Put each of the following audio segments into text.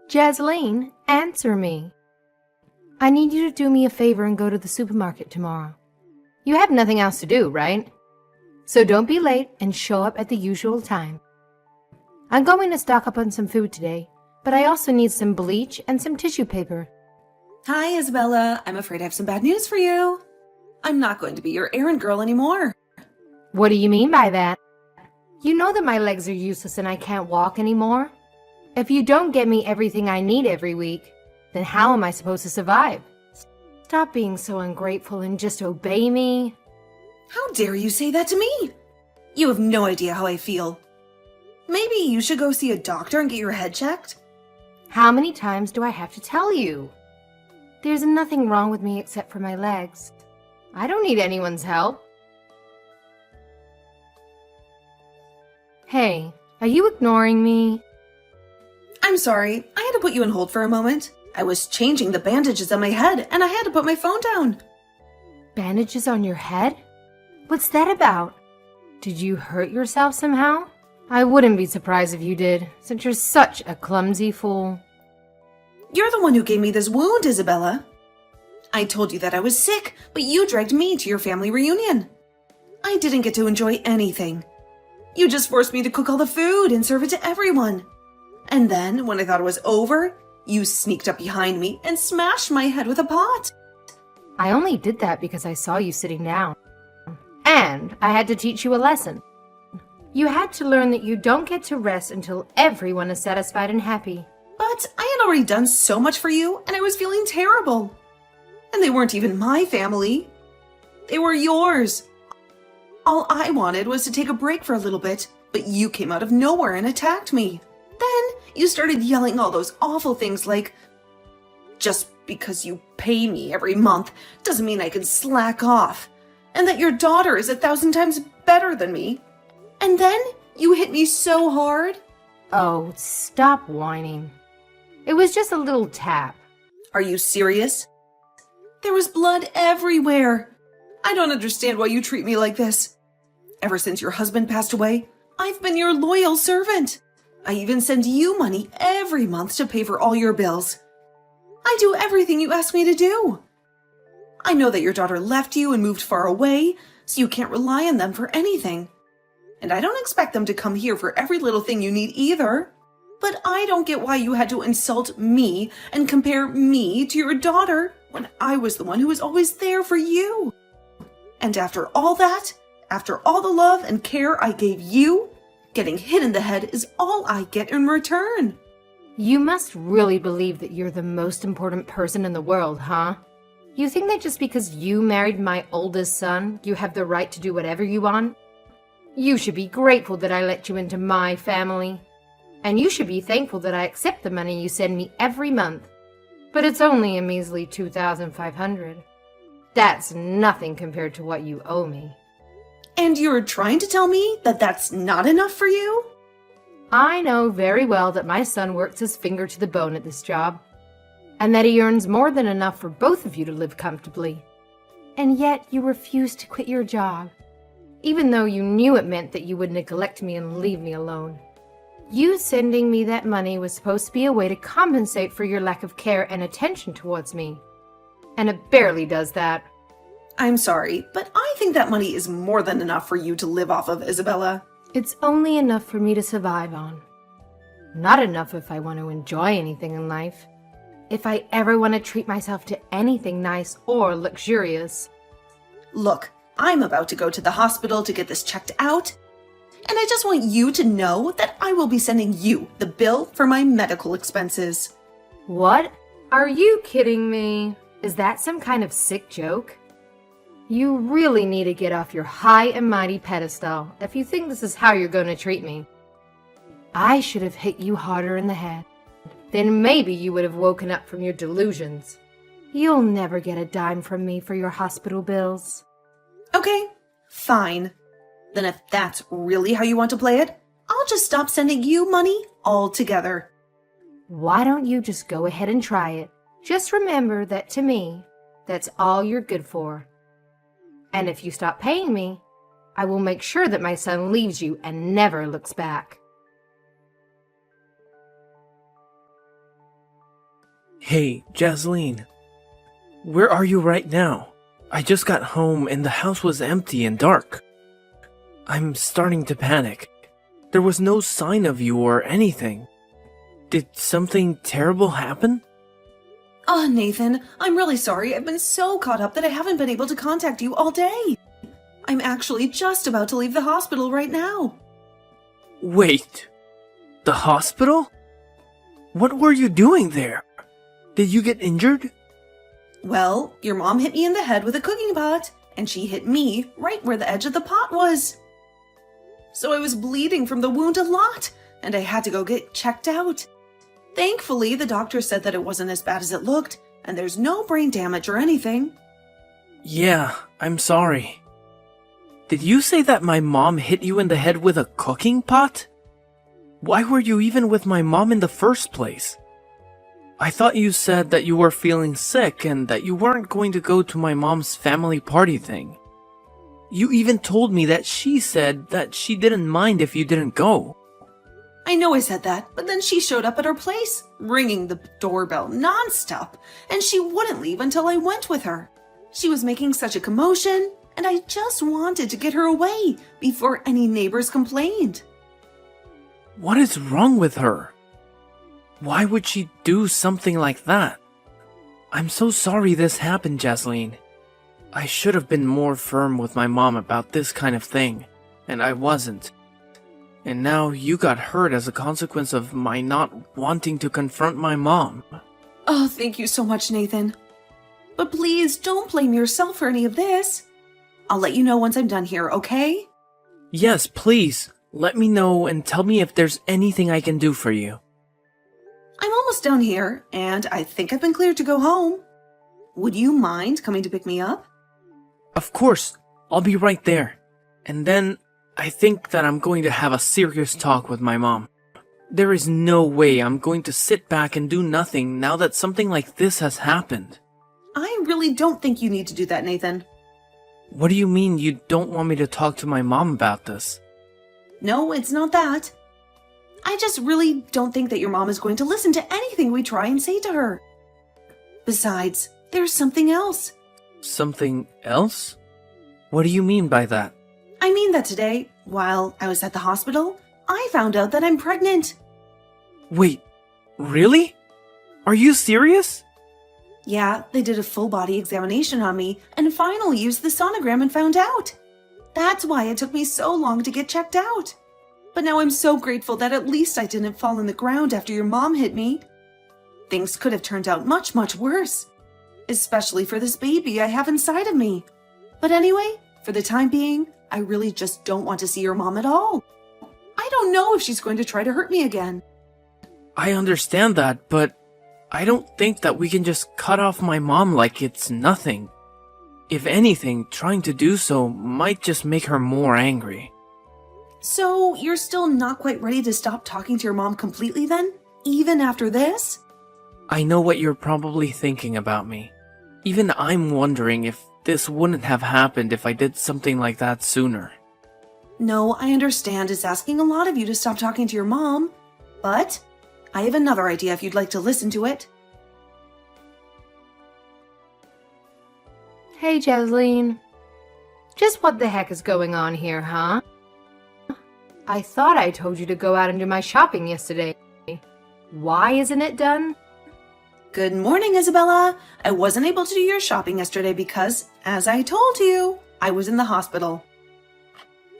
Jasleen, answer me. I need you to do me a favor and go to the supermarket tomorrow. You have nothing else to do, right? So don't be late and show up at the usual time. I'm going to stock up on some food today, but I also need some bleach and some tissue paper. Hi, Isabella. I'm afraid I have some bad news for you. I'm not going to be your errand girl anymore. What do you mean by that? You know that my legs are useless and I can't walk anymore. If you don't get me everything I need every week, then how am I supposed to survive? Stop being so ungrateful and just obey me. How dare you say that to me? You have no idea how I feel. Maybe you should go see a doctor and get your head checked? How many times do I have to tell you? There's nothing wrong with me except for my legs. I don't need anyone's help. Hey, are you ignoring me? I'm sorry, I had to put you on hold for a moment. I was changing the bandages on my head and I had to put my phone down. Bandages on your head? What's that about? Did you hurt yourself somehow? I wouldn't be surprised if you did, since you're such a clumsy fool. You're the one who gave me this wound, Isabella. I told you that I was sick, but you dragged me to your family reunion. I didn't get to enjoy anything. You just forced me to cook all the food and serve it to everyone. And then, when I thought it was over, you sneaked up behind me and smashed my head with a pot. I only did that because I saw you sitting down. And I had to teach you a lesson. You had to learn that you don't get to rest until everyone is satisfied and happy. But I had already done so much for you, and I was feeling terrible. And they weren't even my family. They were yours. All I wanted was to take a break for a little bit, but you came out of nowhere and attacked me. Then you started yelling all those awful things like, just because you pay me every month doesn't mean I can slack off, and that your daughter is 1,000 times better than me. And then you hit me so hard. Oh, stop whining. It was just a little tap. Are you serious? There was blood everywhere. I don't understand why you treat me like this. Ever since your husband passed away, I've been your loyal servant. I even send you money every month to pay for all your bills. I do everything you ask me to do. I know that your daughter left you and moved far away, so you can't rely on them for anything. And I don't expect them to come here for every little thing you need either. But I don't get why you had to insult me and compare me to your daughter when I was the one who was always there for you. And after all that, after all the love and care I gave you, getting hit in the head is all I get in return. You must really believe that you're the most important person in the world, huh? You think that just because you married my oldest son, you have the right to do whatever you want? You should be grateful that I let you into my family. And you should be thankful that I accept the money you send me every month. But it's only a measly $2,500. That's nothing compared to what you owe me. And you're trying to tell me that that's not enough for you? I know very well that my son works his finger to the bone at this job, and that he earns more than enough for both of you to live comfortably. And yet you refuse to quit your job, even though you knew it meant that you would neglect me and leave me alone. You sending me that money was supposed to be a way to compensate for your lack of care and attention towards me. And it barely does that. I'm sorry, but I think that money is more than enough for you to live off of, Isabella. It's only enough for me to survive on. Not enough if I want to enjoy anything in life. If I ever want to treat myself to anything nice or luxurious. Look, I'm about to go to the hospital to get this checked out. And I just want you to know that I will be sending you the bill for my medical expenses. What? Are you kidding me? Is that some kind of sick joke? You really need to get off your high and mighty pedestal if you think this is how you're going to treat me. I should have hit you harder in the head. Then maybe you would have woken up from your delusions. You'll never get a dime from me for your hospital bills. Okay, fine. Then if that's really how you want to play it, I'll just stop sending you money altogether. Why don't you just go ahead and try it? Just remember that to me, that's all you're good for. And if you stop paying me, I will make sure that my son leaves you and never looks back. Hey, Jasleen. Where are you right now? I just got home and the house was empty and dark. I'm starting to panic. There was no sign of you or anything. Did something terrible happen? Oh, Nathan, I'm really sorry. I've been so caught up that I haven't been able to contact you all day. I'm actually just about to leave the hospital right now. Wait. The hospital? What were you doing there? Did you get injured? Well, your mom hit me in the head with a cooking pot, and she hit me right where the edge of the pot was. So I was bleeding from the wound a lot, and I had to go get checked out. Thankfully, the doctor said that it wasn't as bad as it looked, and there's no brain damage or anything. Yeah, I'm sorry. Did you say that my mom hit you in the head with a cooking pot? Why were you even with my mom in the first place? I thought you said that you were feeling sick and that you weren't going to go to my mom's family party thing. You even told me that she said that she didn't mind if you didn't go. I know I said that, but then she showed up at her place, ringing the doorbell nonstop, and she wouldn't leave until I went with her. She was making such a commotion, and I just wanted to get her away before any neighbors complained. What is wrong with her? Why would she do something like that? I'm so sorry this happened, Jasleen. I should have been more firm with my mom about this kind of thing, and I wasn't. And now you got hurt as a consequence of my not wanting to confront my mom. Oh, thank you so much, Nathan. But please don't blame yourself for any of this. I'll let you know once I'm done here, okay? Yes, please. Let me know and tell me if there's anything I can do for you. I'm almost done here, and I think I've been cleared to go home. Would you mind coming to pick me up? Of course. I'll be right there. And then I think that I'm going to have a serious talk with my mom. There is no way I'm going to sit back and do nothing now that something like this has happened. I really don't think you need to do that, Nathan. What do you mean you don't want me to talk to my mom about this? No, it's not that. I just really don't think that your mom is going to listen to anything we try and say to her. Besides, there's something else. Something else? What do you mean by that? I mean that today, while I was at the hospital, I found out that I'm pregnant. Wait, really? Are you serious? Yeah, they did a full body examination on me and finally used the sonogram and found out. That's why it took me so long to get checked out. But now I'm so grateful that at least I didn't fall on the ground after your mom hit me. Things could have turned out much, much worse. Especially for this baby I have inside of me. But anyway, for the time being, I really just don't want to see your mom at all. I don't know if she's going to try to hurt me again. I understand that, but I don't think that we can just cut off my mom like it's nothing. If anything, trying to do so might just make her more angry. So, you're still not quite ready to stop talking to your mom completely then? Even after this? I know what you're probably thinking about me. Even I'm wondering if this wouldn't have happened if I did something like that sooner. No, I understand it's asking a lot of you to stop talking to your mom, but I have another idea if you'd like to listen to it. Hey, Jasleen. Just what the heck is going on here, huh? I thought I told you to go out and do my shopping yesterday. Why isn't it done? Good morning, Isabella. I wasn't able to do your shopping yesterday because, as I told you, I was in the hospital.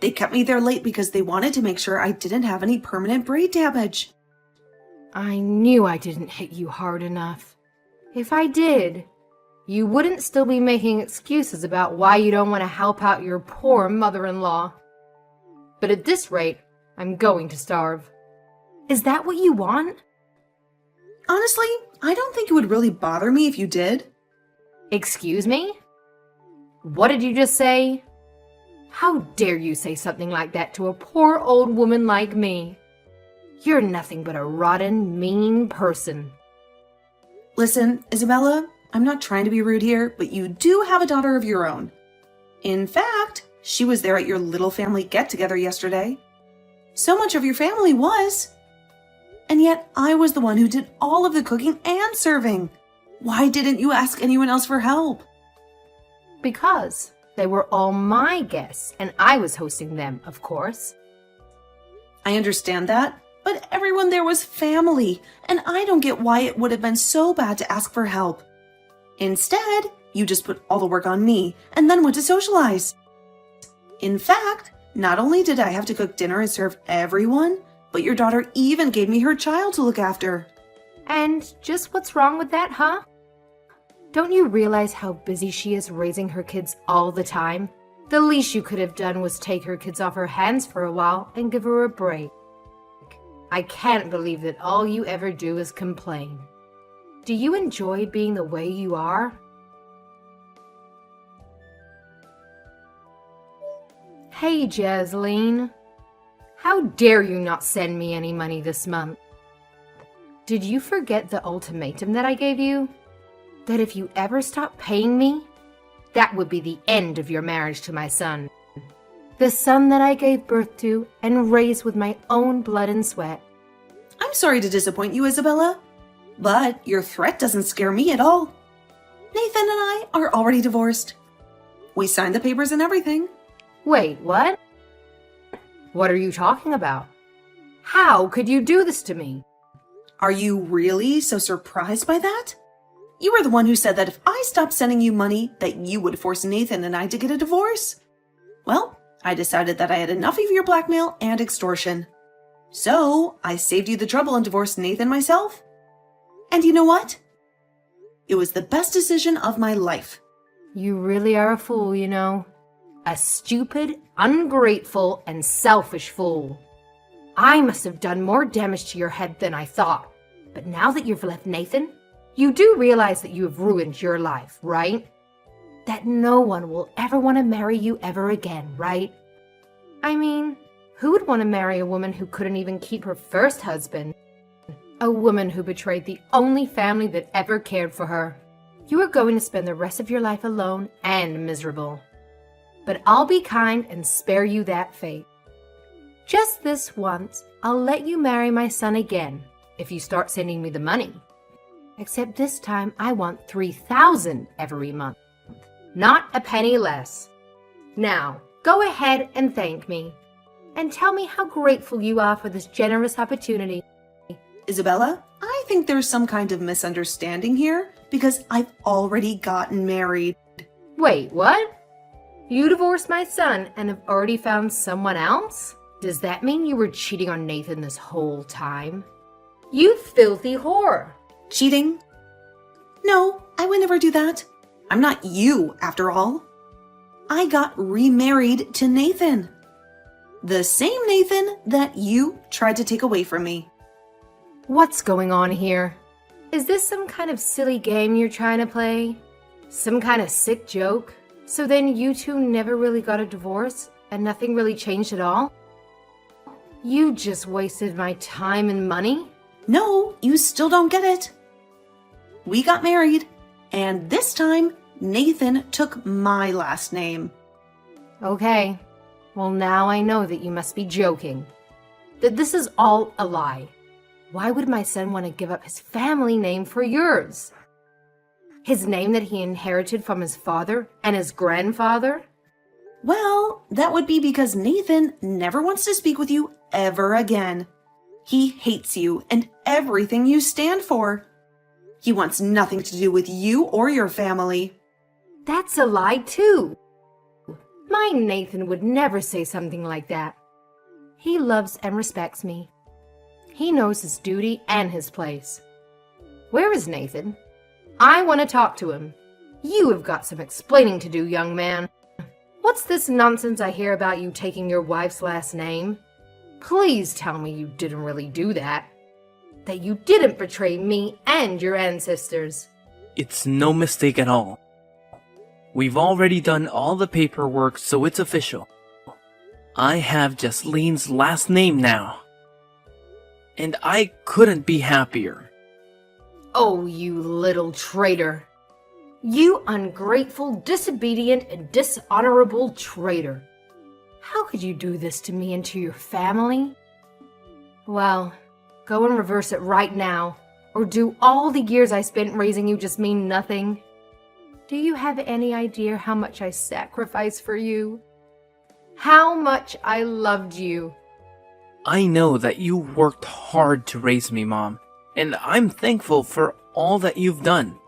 They kept me there late because they wanted to make sure I didn't have any permanent brain damage. I knew I didn't hit you hard enough. If I did, you wouldn't still be making excuses about why you don't want to help out your poor mother-in-law. But at this rate, I'm going to starve. Is that what you want? Honestly, I don't think it would really bother me if you did. Excuse me? What did you just say? How dare you say something like that to a poor old woman like me? You're nothing but a rotten, mean person. Listen, Isabella, I'm not trying to be rude here, but you do have a daughter of your own. In fact, she was there at your little family get-together yesterday. So much of your family was. And yet I was the one who did all of the cooking and serving. Why didn't you ask anyone else for help? Because they were all my guests, and I was hosting them, of course. I understand that, but everyone there was family, and I don't get why it would have been so bad to ask for help. Instead, you just put all the work on me and then went to socialize. In fact, not only did I have to cook dinner and serve everyone, but your daughter even gave me her child to look after. And just what's wrong with that, huh? Don't you realize how busy she is raising her kids all the time? The least you could have done was take her kids off her hands for a while and give her a break. I can't believe that all you ever do is complain. Do you enjoy being the way you are? Hey, Jasleen. How dare you not send me any money this month? Did you forget the ultimatum that I gave you? That if you ever stop paying me, that would be the end of your marriage to my son. The son that I gave birth to and raised with my own blood and sweat. I'm sorry to disappoint you, Isabella, but your threat doesn't scare me at all. Nathan and I are already divorced. We signed the papers and everything. Wait, what? What are you talking about? How could you do this to me? Are you really so surprised by that? You were the one who said that if I stopped sending you money, that you would force Nathan and I to get a divorce. Well, I decided that I had enough of your blackmail and extortion. So, I saved you the trouble and divorced Nathan myself. And you know what? It was the best decision of my life. You really are a fool, you know. A stupid, ungrateful, and selfish fool. I must have done more damage to your head than I thought. But now that you've left Nathan, you do realize that you have ruined your life, right? That no one will ever want to marry you ever again, right? I mean, who would want to marry a woman who couldn't even keep her first husband? A woman who betrayed the only family that ever cared for her. You are going to spend the rest of your life alone and miserable. But I'll be kind and spare you that fate. Just this once, I'll let you marry my son again if you start sending me the money. Except this time I want $3,000 every month, not a penny less. Now, go ahead and thank me, and tell me how grateful you are for this generous opportunity. Isabella, I think there's some kind of misunderstanding here because I've already gotten married. Wait, what? You divorced my son and have already found someone else? Does that mean you were cheating on Nathan this whole time? You filthy whore! Cheating? No, I would never do that. I'm not you, after all. I got remarried to Nathan. The same Nathan that you tried to take away from me. What's going on here? Is this some kind of silly game you're trying to play? Some kind of sick joke? So then you two never really got a divorce and nothing really changed at all? You just wasted my time and money? No, you still don't get it. We got married, and this time, Nathan took my last name. Okay, well now I know that you must be joking. That this is all a lie. Why would my son want to give up his family name for yours? His name that he inherited from his father and his grandfather? Well, that would be because Nathan never wants to speak with you ever again. He hates you and everything you stand for. He wants nothing to do with you or your family. That's a lie too. My Nathan would never say something like that. He loves and respects me. He knows his duty and his place. Where is Nathan? I want to talk to him. You have got some explaining to do, young man. What's this nonsense I hear about you taking your wife's last name? Please tell me you didn't really do that. That you didn't betray me and your ancestors. It's no mistake at all. We've already done all the paperwork, so it's official. I have Jasleen's last name now. And I couldn't be happier. Oh, you little traitor. You ungrateful, disobedient, and dishonorable traitor. How could you do this to me and to your family? Well, Go and reverse it right now. Or do all the years I spent raising you just mean nothing? Do you have any idea how much I sacrificed for you? How much I loved you? I know that you worked hard to raise me, Mom, and I'm thankful for all that you've done.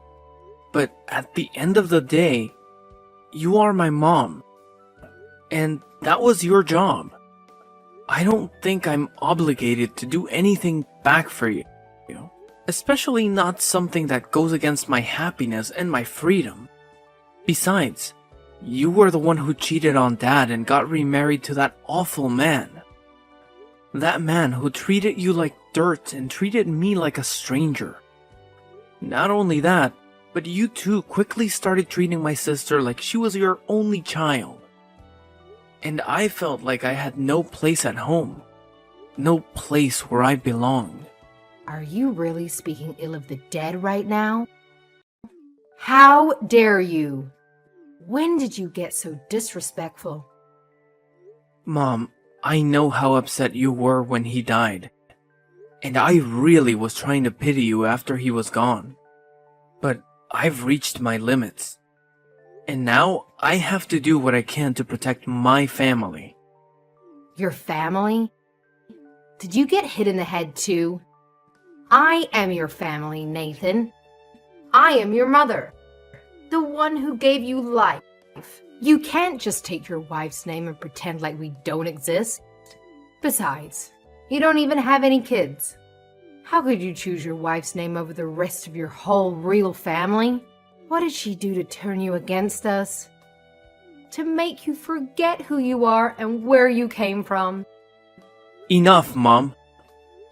But at the end of the day, you are my mom. And that was your job. I don't think I'm obligated to do anything back for you. Especially not something that goes against my happiness and my freedom. Besides, you were the one who cheated on Dad and got remarried to that awful man. That man who treated you like dirt and treated me like a stranger. Not only that, but you too quickly started treating my sister like she was your only child. And I felt like I had no place at home. No place where I belonged. Are you really speaking ill of the dead right now? How dare you? When did you get so disrespectful? Mom, I know how upset you were when he died. And I really was trying to pity you after he was gone. But I've reached my limits. And now I have to do what I can to protect my family. Your family? Did you get hit in the head too? I am your family, Nathan. I am your mother. The one who gave you life. You can't just take your wife's name and pretend like we don't exist. Besides, you don't even have any kids. How could you choose your wife's name over the rest of your whole real family? What did she do to turn you against us? To make you forget who you are and where you came from? Enough, Mom.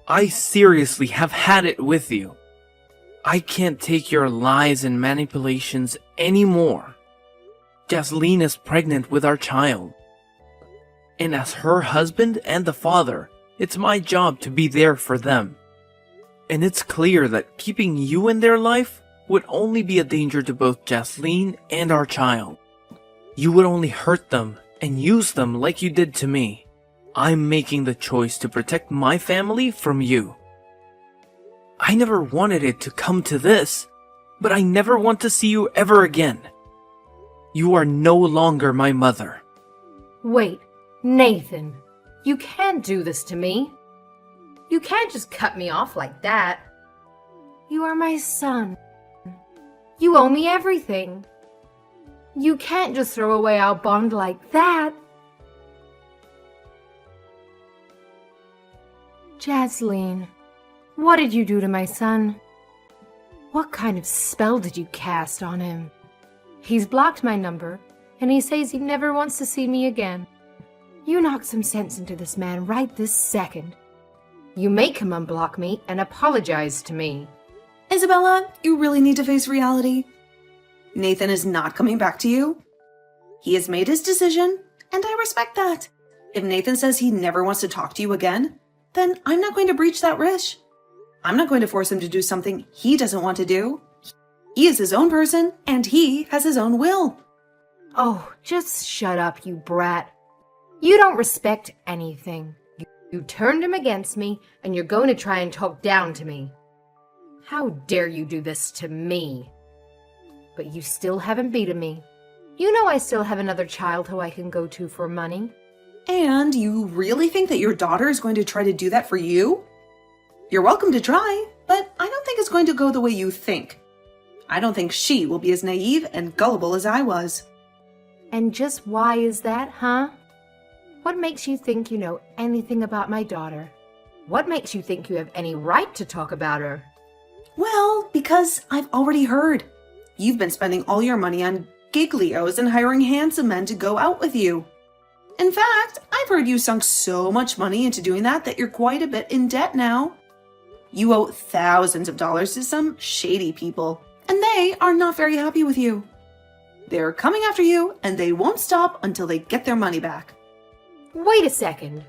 I seriously have had it with you. I can't take your lies and manipulations anymore. Jasleen is pregnant with our child. And as her husband and the father, it's my job to be there for them. And it's clear that keeping you in their life would only be a danger to both Jasleen and our child. You would only hurt them and use them like you did to me. I'm making the choice to protect my family from you. I never wanted it to come to this, but I never want to see you ever again. You are no longer my mother. Wait, Nathan, you can't do this to me. You can't just cut me off like that. You are my son. You owe me everything. You can't just throw away our bond like that. Jasleen, what did you do to my son? What kind of spell did you cast on him? He's blocked my number, and he says he never wants to see me again. You knock some sense into this man right this second. You make him unblock me and apologize to me. Isabella, you really need to face reality. Nathan is not coming back to you. He has made his decision, and I respect that. If Nathan says he never wants to talk to you again, then I'm not going to breach that wish. I'm not going to force him to do something he doesn't want to do. He is his own person, and he has his own will. Oh, just shut up, you brat. You don't respect anything. You turned him against me, and you're going to try and talk down to me. How dare you do this to me? But you still haven't beaten me. You know I still have another child who I can go to for money. And you really think that your daughter is going to try to do that for you? You're welcome to try, but I don't think it's going to go the way you think. I don't think she will be as naive and gullible as I was. And just why is that, huh? What makes you think you know anything about my daughter? What makes you think you have any right to talk about her? Well, because I've already heard. You've been spending all your money on giglios and hiring handsome men to go out with you. In fact, I've heard you sunk so much money into doing that you're quite a bit in debt now. You owe thousands of dollars to some shady people, and they are not very happy with you. They're coming after you, and they won't stop until they get their money back. Wait a second.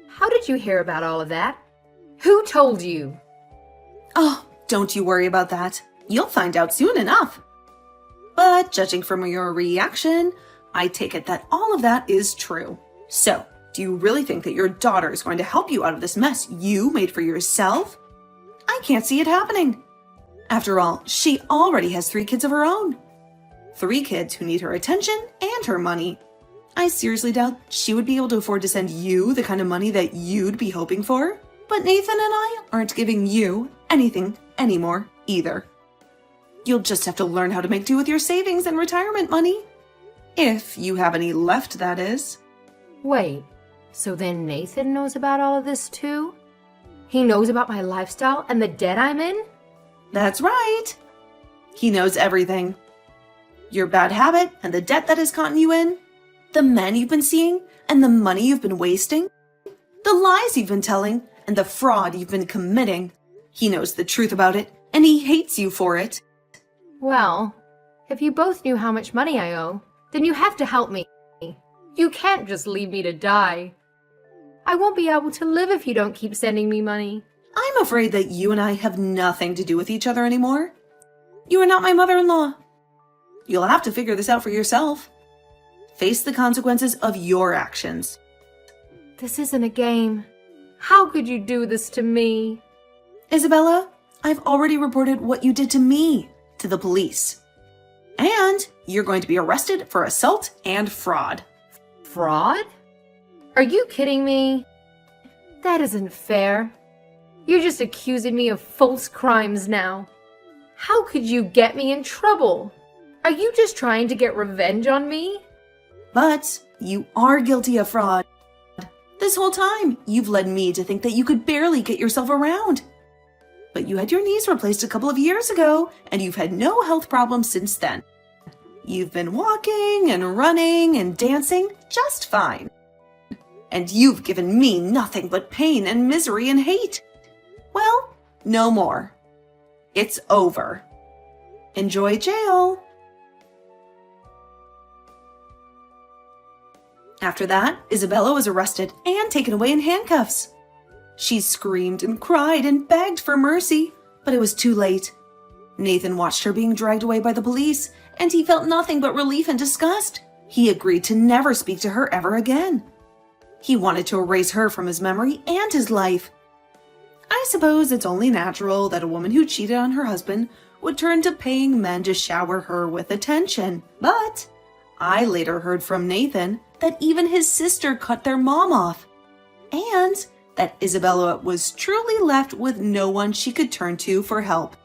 How did you hear about all of that? Who told you? Oh, don't you worry about that. You'll find out soon enough. But judging from your reaction, I take it that all of that is true. So, Do you really think that your daughter is going to help you out of this mess you made for yourself? I can't see it happening. After all, she already has 3 kids of her own. 3 kids who need her attention and her money. I seriously doubt she would be able to afford to send you the kind of money that you'd be hoping for. But Nathan and I aren't giving you anything anymore either. You'll just have to learn how to make do with your savings and retirement money. If you have any left, that is. Wait, so then Nathan knows about all of this too? He knows about my lifestyle and the debt I'm in? That's right. He knows everything. Your bad habit and the debt that has gotten you in, the men you've been seeing and the money you've been wasting, the lies you've been telling and the fraud you've been committing. He knows the truth about it and he hates you for it. Well, if you both knew how much money I owe, then you have to help me. You can't just leave me to die. I won't be able to live if you don't keep sending me money. I'm afraid that you and I have nothing to do with each other anymore. You are not my mother-in-law. You'll have to figure this out for yourself. Face the consequences of your actions. This isn't a game. How could you do this to me? Isabella, I've already reported what you did to me to the police. And you're going to be arrested for assault and fraud. Fraud? Are you kidding me? That isn't fair. You're just accusing me of false crimes now. How could you get me in trouble? Are you just trying to get revenge on me? But you are guilty of fraud. This whole time, you've led me to think that you could barely get yourself around. But you had your knees replaced a couple of years ago, and you've had no health problems since then. You've been walking and running and dancing just fine. And you've given me nothing but pain and misery and hate. Well, no more. It's over. Enjoy jail. After that, Isabella was arrested and taken away in handcuffs. She screamed and cried and begged for mercy, but it was too late. Nathan watched her being dragged away by the police, and he felt nothing but relief and disgust. He agreed to never speak to her ever again. He wanted to erase her from his memory and his life. I suppose it's only natural that a woman who cheated on her husband would turn to paying men to shower her with attention. But I later heard from Nathan that even his sister cut their mom off, and that Isabella was truly left with no one she could turn to for help.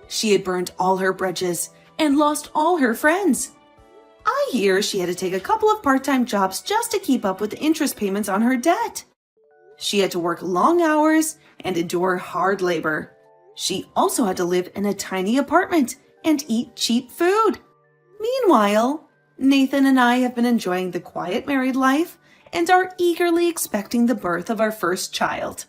She had burned all her bridges and lost all her friends. I hear she had to take a couple of part-time jobs just to keep up with the interest payments on her debt. She had to work long hours and endure hard labor. She also had to live in a tiny apartment and eat cheap food. Meanwhile, Nathan and I have been enjoying the quiet married life and are eagerly expecting the birth of our first child.